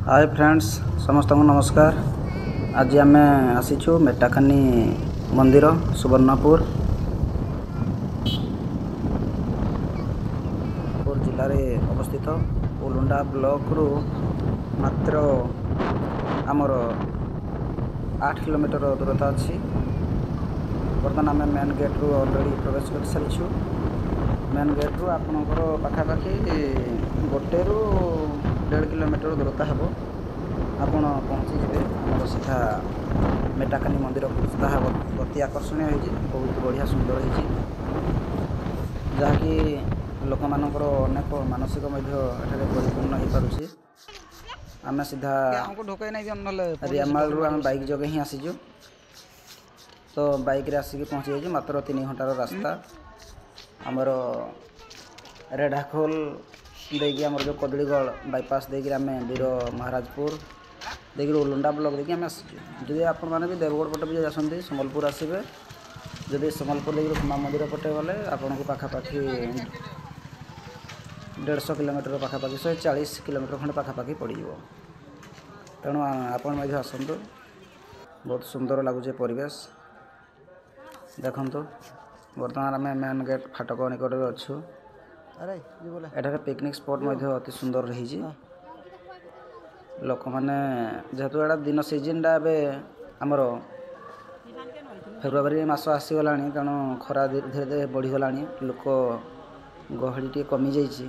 Hi friends समस्त को नमस्कार। आज आम आसीचु मेटाखानी मंदिर सुवर्णपुर जिले में अवस्थित उलुंडा ब्लॉक रु मात्र आमर 8 किलोमीटर दूरता अच्छी। बर्तमान आम मेन गेट रु ऑलरेडी प्रवेश कर सारी। मेन गेट रु आपणकर पाखापाखि 1 ରୁ 1.5 किलोमीटर दूरता हे आपण पहुँचीजे आम सीधा मेटाखानी मंदिर सीधा अति आकर्षणीय होती, बहुत बढ़िया सुंदर होती, जहाँकि लोक मानकर अनेक मानसिक परिपूर्ण हो पारुछि। आम सीधा रियामाल रु आम बाइक जगह ही आसीचु, तो बाइक रे आसिक पहुँची जाइए। मात्र 3 घंटार रास्ता आमर रेढ़ाखोल देखिए आमर जो कदलीगढ़ बाईपास देखिए आम वीर महाराजपुर देखिए उलुंडा ब्लॉक देखिए आम आसी। आपण मैंने भी देवगढ़ पटे भी आसती सम्बलपुर आसबे, जदि सम्बलपुर देखिए उमा मंदिर पटे गले आपन को पाखापाखि 150 किलोमीटर पाखापाखि 140 किलोमीटर खंडे पाखापाखि पड़ जाव। तेणु आपण आसतु, बहुत सुंदर लगुच परिवेश देखु। बर्तमान आम मेन गेट फाटक निकट में अच्छु। एठारे पिकनिक स्पॉट अति सुंदर रही। लोक मैंने जेहेतु एटा दिन सीजन टा आमर फेब्रुआरी मास आसीगला, तेणु खरा धीरे धीरे बढ़ीगला, लोक गहली टे कमी जाइए।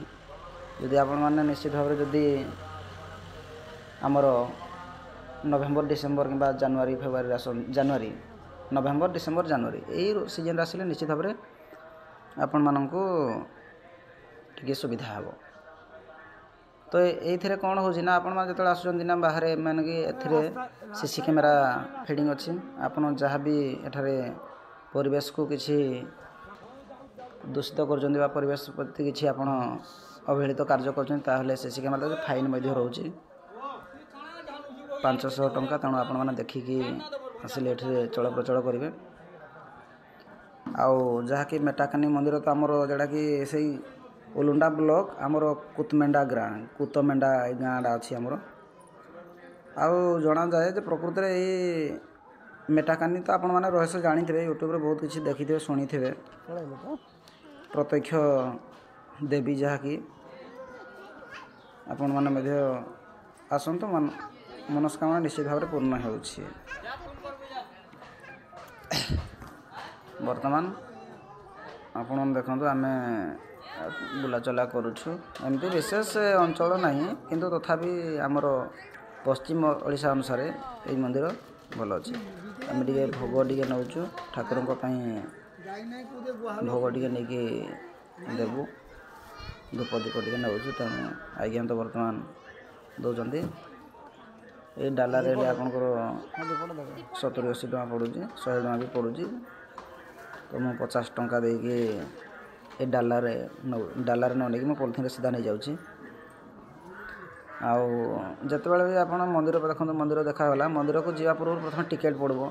यदि आपण मैंने निश्चित भाव जदि आमर नवेम्बर डिसेम्बर कि जानुआरी फेब्रुआरी जानुआरी नवेम्बर डिसेम्बर जानुआरी यही सीजन आसिले निश्चित भाव आपण मानू टे सुविधा हे। तो ये कौन हो आपण मैंने जो आसुँच ना बाहर मैंने कि सीसी कैमेरा फिडिंग अच्छी। आपड़ जहाँ भी एठारे परिवेश को किसी दूषित कर परिवेश प्रति किसी आप अवहेलित कार्य कर सीसी कैमेरा फाइन रोचे 500 टंका। तेणु आपण मैंने देखिकी आसिले ये चल प्रचल करेंगे। आउ जहाँकि मेटाखानी मंदिर तो आमर जोटा कि से उलुंडा ब्लॉक आमर कुतमेंडा कुतमेंडा गाँडा अच्छी आमर। आउ जना जाए जो प्रकृत में ये मेटाखानी तो आपण मैंने रहस्य जानी थे, यूट्यूब बहुत किसी देखी थे शुणी थे। प्रत्यक्ष देवी जहाँकि आपण मैंने आसतु, मनस्कामना निश्चित भाव पूर्ण हो। बर्तमान आपण देखु आम बुलाचला करुछु। एमती विशेष अंचल नहीं, किंतु तथापि आमर पश्चिम ओडिशा अनुसार ये मंदिर भल अच्छे। आम टे भोग टे नौचु ठाकुर भोग टे नहीं देवु, धूप दीप टे नौचु। तेणु आज्ञा तो बर्तमान दौरान ये डाला रेट आपंकर 70-80 टका पड़ू, 100 टका भी पड़ू। तो मुझे 50 टंका देके ये डालार नहीं मैं पॉलिथिन सीधा नहीं जाऊँगी। आउ जिते भी आप मंदिर देखो मंदिर देखागला, मंदिर को जावा पूर्व प्रथम टिकेट पड़ो।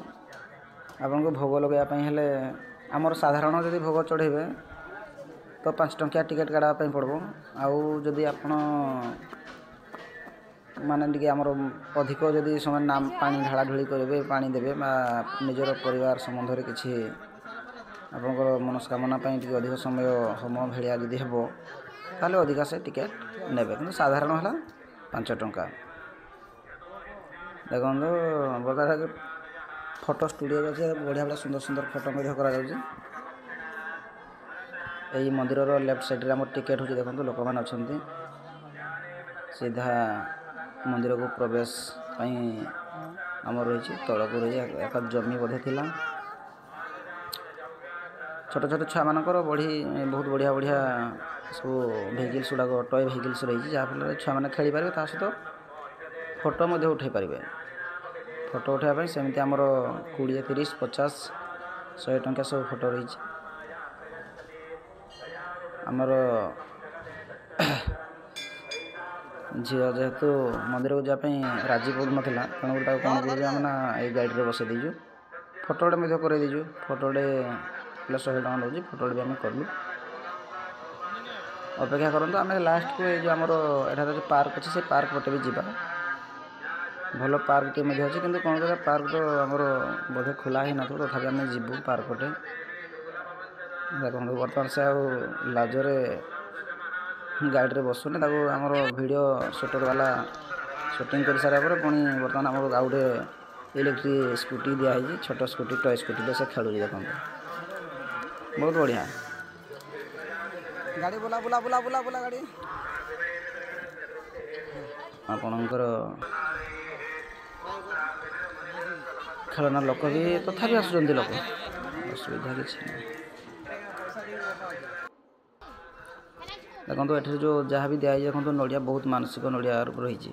आपन को भोग लगाइए हेले आमर साधारण जदि भोग चढ़ेबे तो 5 टंकिया टिकेट काढ़ापी पड़ो। आउ जदि आपण माने टी आमर अधिक जदि समय नाम पानी ढाला ढोली करेंगे, पानी देवे निजर परिवार संबंध किसी आपंकर मनस्कामना टे अधिक समय होम भेड़िया जदि हे ताले अधिका से टिकेट ने, कि साधारण है 5 टंका। देखो बता फोटो स्टूडियो अच्छे, बढ़िया बढ़िया सुंदर सुंदर फोटो यही मंदिर लेफ्ट साइड आम टिकेट हो। देखो लोक मैंने अच्छा सीधा मंदिर को प्रवेश आम रही तलक रही एक जमी बोधे थिला। छोट छोट छुआ मानकर बढ़ी बहुत बढ़िया बढ़िया सब भेहिकल्स गुड़ाक टय भेहिकल्स रही, जहाँफल छुआ मैंने खेली पारे सहित फोटो उठे पारे। फोटो उठाइबा सेमती आमर 20, 30, 50, 100 टंका सब फोटो रही। आमर झील जेहेतु मंदिर को जापाई राजी पड़ नाला, तेणुक कौन करें ना ये गाड़ी बसई दीजु, फोटोटे कर दीजु। फोटोटे 100 टका नौ, फोटोटे भी आम कलु। अपेक्षा करूँ आम लास्ट को जो आमर एठार जो पार्क अच्छे से पार्क पटे भी जावा। ଭଲ ପାର୍କଟିଏ ମଧ୍ୟ ଅଛି କିନ୍ତୁ କ'ଣ କରିବା ପାର୍କ ତ ଆମର ବୋଧେ ଖୋଲା ହେଇନଥିବ ତଥାପି ଆମେ ଯିବୁ ପାର୍କଟେ। ଦେଖନ୍ତୁ ବର୍ତ୍ତମାନ ସେ ଆଉ ଲାଜରେ ଗାଡ଼ିରେ ବସୁନି ତାକୁ ଆମର ଭିଡ଼ିଓ ସୁଟର ବାଲା ସୁଟିଂ କରିସାରିବା ପରେ ପୁଣି ବର୍ତ୍ତମାନ ଆମର ଆଉ ଗୋଟେ ଇଲେକ୍ଟ୍ରିକ୍ ସ୍କୁଟି ଦିଆହେଇଛି ଛୋଟ ସ୍କୁଟି ଟୟ ସ୍କୁଟିଟେ ସେ ଖେଳୁଛି ଦେଖନ୍ତୁ ବହୁତ ବଢ଼ିଆ ଗାଡ଼ି ବୁଲା ବୁଲା ବୁଲା ବୁଲା ବୁଲା ଗାଡ଼ି ଆପଣଙ୍କର ଖେଳନା ଲୋକ ବି ତଥାପି ଆସୁଛନ୍ତି ଲୋକ ଅସୁବିଧା କିଛି ନାହିଁ। ଦେଖନ୍ତୁ ଏଠାରେ ଯେଉଁ ଯାହା ବି ଦିଆହେଇଛି ଦେଖନ୍ତୁ ନଡ଼ିଆ ବହୁତ ମାନସିକ ନଡ଼ିଆ ରହିଛି।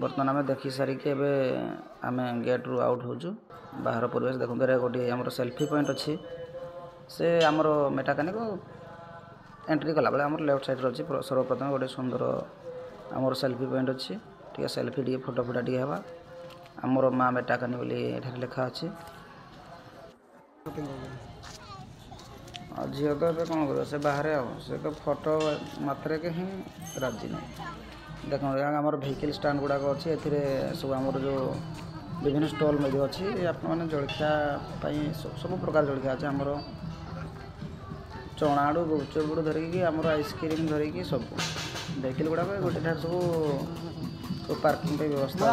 ବର୍ତ୍ତମାନ ଆମେ ଦେଖି ସାରିକି ଏବେ ଆମେ ଗେଟ୍ରୁ ଆଉଟ୍ ହେଉଛୁ ବାହାର ପରିବେଶ ଦେଖନ୍ତୁ ଏଇଟା ଗୋଟିଏ ଆମର ସେଲ୍ଫି ପଏଣ୍ଟ ଅଛି ସେ ଆମର ମେଟାକାନିକ ଏଣ୍ଟ୍ରି କଲାବେଳେ ଆମର ଲେଫ୍ଟ ସାଇଡ଼୍ରେ ଅଛି ସର୍ବପ୍ରଥମେ ଗୋଟେ ସୁନ୍ଦର ଆମର ସେଲ୍ଫି ପଏଣ୍ଟ ଅଛି ଟିକେ ସେଲ୍ଫି ଟିକେ ଫଟୋ ଫୁଟା ଟିକେ ହେବା ଆମର ମା ମେଟାକାନି ବୋଲି ଏଠାରେ ଲେଖା ଅଛି। ଆଉ ଝିଅ ତ ଏବେ କ'ଣ କରିବ ସେ ବାହାରେ ଆଉ ସେ ତ ଫଟୋ ମାତ୍ରକେ ହିଁ ରାଜି ନାହିଁ। ଦେଖନ୍ତୁ ଏହା ଆମର ଭେହିକିଲ୍ ଷ୍ଟାଣ୍ଡ ଗୁଡ଼ାକ ଅଛି ଏଥିରେ ସବୁ ଆମର ଯେଉଁ ବିଭିନ୍ନ ଷ୍ଟଲ୍ ମଧ୍ୟ ଅଛି ଆପଣମାନେ ଜଳଖିଆ ପାଇଁ ସବୁ ପ୍ରକାର ଜଳଖିଆ ଅଛି ଆମର ଚଣାଡ଼ୁ ଗୁପଚୁପ୍ ଧରିକି ଆମର ଆଇସ୍କ୍ରିମ୍ ଧରିକି ସବୁ ଭେହିକିଲ୍ ଗୁଡ଼ାକ ଗୋଟେ ଠାରୁ ସବୁ ପାର୍କିଂ ପାଇଁ ବ୍ୟବସ୍ଥା ଅଛି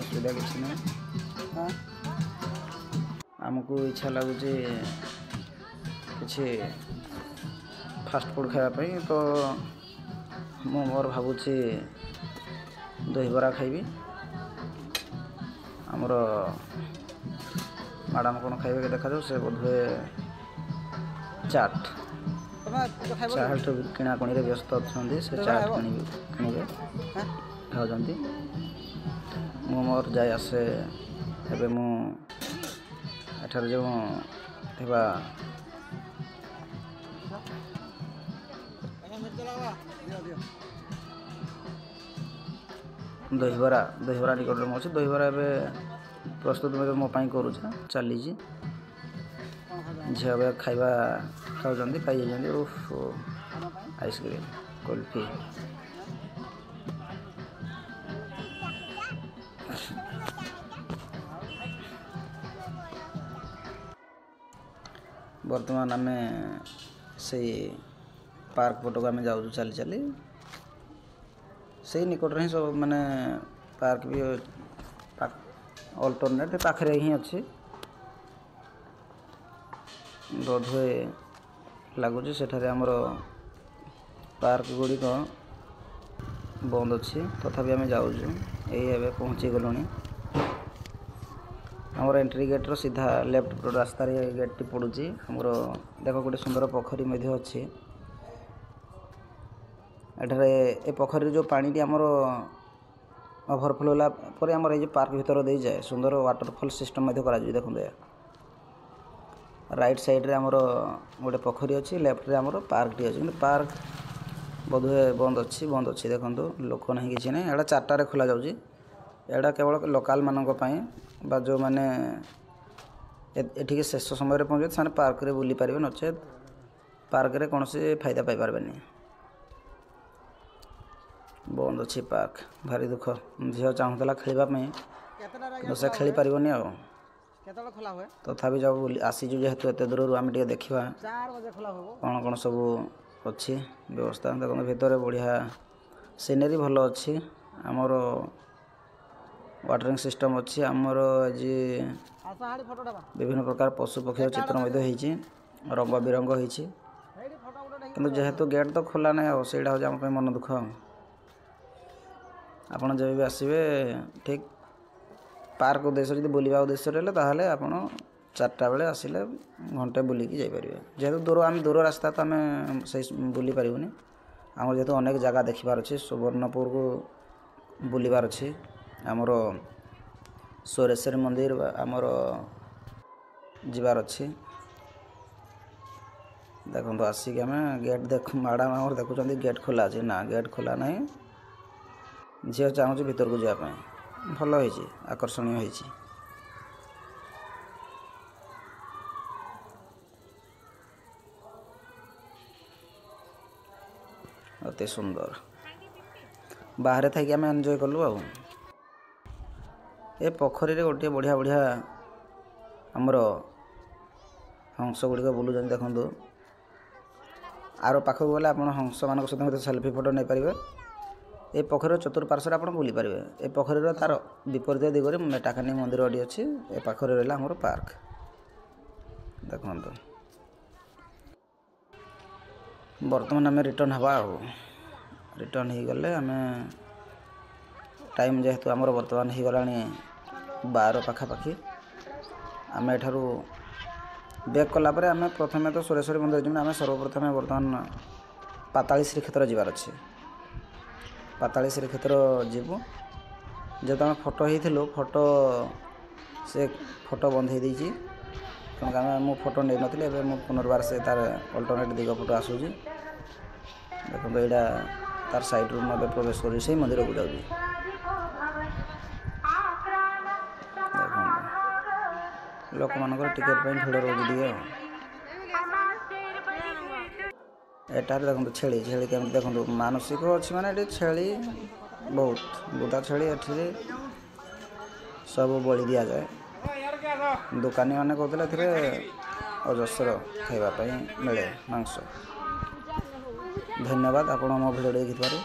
ଅସୁବିଧା କିଛି ନାହିଁ। ଆମକୁ ଇଚ୍ଛା ଲାଗୁଛି କିଛି ଫାଷ୍ଟଫୁଡ଼୍ ଖାଇବା ପାଇଁ ତ ମୁଁ ମୋର ଭାବୁଛି ଦହିବରା ଖାଇବି। ଆମର ମ୍ୟାଡ଼ାମ୍ କ'ଣ ଖାଇବେ ଦେଖାଯାଉ ସେ ବୋଧହୁଏ ଚାଟ୍ କିଣାକୁଣିରେ ବ୍ୟସ୍ତ ଅଛନ୍ତି ସେ ଚାଟ୍ କିଣିବେ ଖାଉଛନ୍ତି। ମୁଁ ମୋର ଯାଇ ଆସେ ଏବେ ମୁଁ ଏଠାରେ ଯେଉଁ ଥିବା ଦହିବରା ନିକଟରେ ମୁଁ ଅଛି ଦହିବରା ଏବେ ପ୍ରସ୍ତୁତ ଏବେ ମୋ ପାଇଁ କରୁଛି ଚାଲିଛି ଝିଅ ଏବେ ଖାଇବା ଖାଉଛନ୍ତି ପାଇଯାଇଛନ୍ତି ଆଇସ୍କ୍ରିମ୍ କୁଲ୍ଫି ବର୍ତ୍ତମାନ ଆମେ ସେଇ ପାର୍କ ପଟକୁ ଆମେ ଯାଉଛୁ ଚାଲି ଚାଲି ସେଇ ନିକଟରେ ହିଁ ସବୁ ମାନେ ପାର୍କ ବି ଅଲ୍ଟରନେଟ୍ ପାଖରେ ହିଁ ଅଛି ବୋଧହୁଏ ଲାଗୁଛି ସେଠାରେ ଆମର ପାର୍କ ଗୁଡ଼ିକ ବନ୍ଦ ଅଛି ତଥାପି ଆମେ ଯାଉଛୁ ଏଇ ଏବେ ପହଞ୍ଚି ଗଲୁଣି ଆମର ଏଣ୍ଟ୍ରି ଗେଟ୍ର ସିଧା ଲେଫ୍ଟ ରାସ୍ତାରେ ଗେଟ୍ଟି ପଡ଼ୁଛି ଆମର ଦେଖ ଗୋଟେ ସୁନ୍ଦର ପୋଖରୀ ମଧ୍ୟ ଅଛି ଏଠାରେ ଏ ପୋଖରୀରେ ଯେଉଁ ପାଣିଟି ଆମର ଓଭରଫ୍ଲୋ ହେଲା ପରେ ଆମର ଏଇ ଯେଉଁ ପାର୍କ ଭିତର ଦେଇଯାଏ ସୁନ୍ଦର ୱାଟରଫଲ୍ ସିଷ୍ଟମ୍ ମଧ୍ୟ କରାଯିବ ଦେଖନ୍ତୁ ରାଇଟ୍ ସାଇଡ଼୍ରେ ଆମର ଗୋଟେ ପୋଖରୀ ଅଛି ଲେଫ୍ଟରେ ଆମର ପାର୍କଟି ଅଛି କିନ୍ତୁ ପାର୍କ ବୋଧହୁଏ ବନ୍ଦ ଅଛି ଦେଖନ୍ତୁ ଲୋକ ନାହିଁ କିଛି ନାହିଁ ଏଇଟା 4ଟାରେ ଖୋଲା ଯାଉଛି ଏଇଟା କେବଳ ଲୋକାଲମାନଙ୍କ ପାଇଁ ବା ଯେଉଁମାନେ ଏଠିକି ଶେଷ ସମୟରେ ପହଞ୍ଚିବେ ସେମାନେ ପାର୍କରେ ବୁଲି ପାରିବେ ନଚେତ୍ ପାର୍କରେ କୌଣସି ଫାଇଦା ପାଇପାରିବେନି ବନ୍ଦ ଅଛି ପାର୍କ ଭାରି ଦୁଃଖ ଝିଅ ଚାହୁଁଥିଲା ଖେଳିବା ପାଇଁ କିନ୍ତୁ ସେ ଖେଳିପାରିବନି ଆଉ ତଥାପି ଯାଉ ଆସିଛୁ ଯେହେତୁ ଏତେ ଦୂରରୁ ଆମେ ଟିକେ ଦେଖିବା କ'ଣ କ'ଣ ସବୁ ଅଛି ବ୍ୟବସ୍ଥା ଦେଖନ୍ତୁ ଭିତରେ ବଢ଼ିଆ ସିନେରୀ ଭଲ ଅଛି ଆମର ୱାଟରିଂ ସିଷ୍ଟମ୍ ଅଛି ଆମର ଆଜି ବିଭିନ୍ନ ପ୍ରକାର ପଶୁପକ୍ଷୀର ଚିତ୍ର ମଧ୍ୟ ହେଇଛି ରଙ୍ଗ ବିରଙ୍ଗ ହେଇଛି କିନ୍ତୁ ଯେହେତୁ ଗେଟ୍ ତ ଖୋଲା ନାହିଁ ଆଉ ସେଇଟା ହେଉଛି ଆମ ପାଇଁ ମନ ଦୁଃଖ ଆପଣ ଯେବେ ବି ଆସିବେ ଠିକ୍ ପାର୍କ ଉଦ୍ଦେଶ୍ୟ ଯଦି ବୁଲିବା ଉଦ୍ଦେଶ୍ୟରେ ହେଲେ ତାହେଲେ ଆପଣ 4ଟା ବେଳେ ଆସିଲେ ଘଣ୍ଟେ ବୁଲିକି ଯାଇପାରିବେ ଯେହେତୁ ଆମେ ଦୂର ରାସ୍ତା ତ ଆମେ ସେଇ ବୁଲି ପାରିବୁନି ଆମର ଯେହେତୁ ଅନେକ ଜାଗା ଦେଖିବାର ଅଛି ସୁବର୍ଣ୍ଣପୁରକୁ ବୁଲିବାର ଅଛି ଆମର ସ୍ୱରେଶ୍ୱରୀ ମନ୍ଦିର ଆମର ଯିବାର ଅଛି ଦେଖନ୍ତୁ ଆସିକି ଆମେ ଗେଟ୍ ମ୍ୟାଡ଼ାମ୍ ଆମର ଦେଖୁଛନ୍ତି ଗେଟ୍ ଖୋଲା ଅଛି ନା ଗେଟ୍ ଖୋଲା ନାହିଁ ଝିଅ ଚାହୁଁଛି ଭିତରକୁ ଯିବା ପାଇଁ ଭଲ ହେଇଛି ଆକର୍ଷଣୀୟ ହେଇଛି ଅତି ସୁନ୍ଦର। ବାହାରେ ଥାଇକି ଆମେ ଏନ୍ଜୟ କଲୁ ଆଉ। ଏ ପୋଖରୀରେ ଗୋଟିଏ ବଢ଼ିଆ ବଢ଼ିଆ ଆମର ହଂସ ଗୁଡ଼ିକ ବୁଲୁଛନ୍ତି ଦେଖନ୍ତୁ। ଆର ପାଖକୁ ଗଲେ ଆପଣ ହଂସମାନଙ୍କ ସହିତ ମଧ୍ୟ ସେଲ୍ଫି ଫଟୋ ନେଇପାରିବେ। ଏ ପୋଖରୀର ଚତୁଃପାର୍ଶ୍ୱରେ ଆପଣ ବୁଲିପାରିବେ। ଏ ପୋଖରୀର ତା'ର ବିପରୀତ ଦିଗରେ ମେଟାକାନି ମନ୍ଦିରଟି ଅଛି। ଏ ପାଖରେ ରହିଲା ଆମର ପାର୍କ ଦେଖନ୍ତୁ। ବର୍ତ୍ତମାନ ଆମେ ରିଟର୍ଣ୍ଣ ହେବା ଆଉ। ରିଟର୍ଣ୍ଣ ହେଇଗଲେ ଆମେ ଟାଇମ୍ ଯେହେତୁ ଆମର ବର୍ତ୍ତମାନ ହେଇଗଲାଣି 12 ପାଖାପାଖି, ଆମେ ଏଠାରୁ ବ୍ୟାକ୍ କଲା ପରେ ଆମେ ପ୍ରଥମେ ତ ସୁରେଶ୍ୱରୀ ମନ୍ଦିର ଯିବୁ। ଆମେ ସର୍ବପ୍ରଥମେ ବର୍ତ୍ତମାନ ପାତାଳି ଶ୍ରୀକ୍ଷେତ୍ର ଯିବାର ଅଛି। ପାତାଳି ଶ୍ରୀକ୍ଷେତ୍ର ଯିବୁ। ଯେହେତୁ ଆମେ ଫଟୋ ହେଇଥିଲୁ, ସେ ଫଟୋ ବନ୍ଦ ହେଇଯାଇଛି। ତେଣୁ ମୁଁ ଫଟୋ ନେଇନଥିଲି। ଏବେ ମୁଁ ପୁନର୍ବାର ସେ ତା'ର ଅଲ୍ଟରନେଟ୍ ଦିଗ ଫଟୋ ଆସୁଛି ଦେଖନ୍ତୁ। ଏଇଟା ତା'ର ସାଇଡ଼୍ରୁ ମୁଁ ଏବେ ପ୍ରବେଶ କରୁଛି, ସେଇ ମନ୍ଦିରକୁ ଯାଉଛି ଦେଖନ୍ତୁ। ଲୋକମାନଙ୍କର ଟିକେଟ୍ ପାଇଁ ଭିଡ଼ ରହୁଛି ଟିକେ ଆଉ। ଏଠାରେ ଦେଖନ୍ତୁ ଛେଳି କେମିତି ଦେଖନ୍ତୁ ମାନସିକ ଅଛି ମାନେ ଏଠି ଛେଳି ବହୁତ ବୁଦା ଛେଳି ଏଠି ସବୁ ବଳି ଦିଆଯାଏ। ଦୋକାନୀମାନେ କହୁଥିଲେ ଏଥିରେ ଅଜସ୍ର ଖାଇବା ପାଇଁ ମିଳେ ମାଂସ। ଧନ୍ୟବାଦ ଆପଣ ମୋ ଭିଡ଼ିଓ ଦେଖିଥିବାରୁ।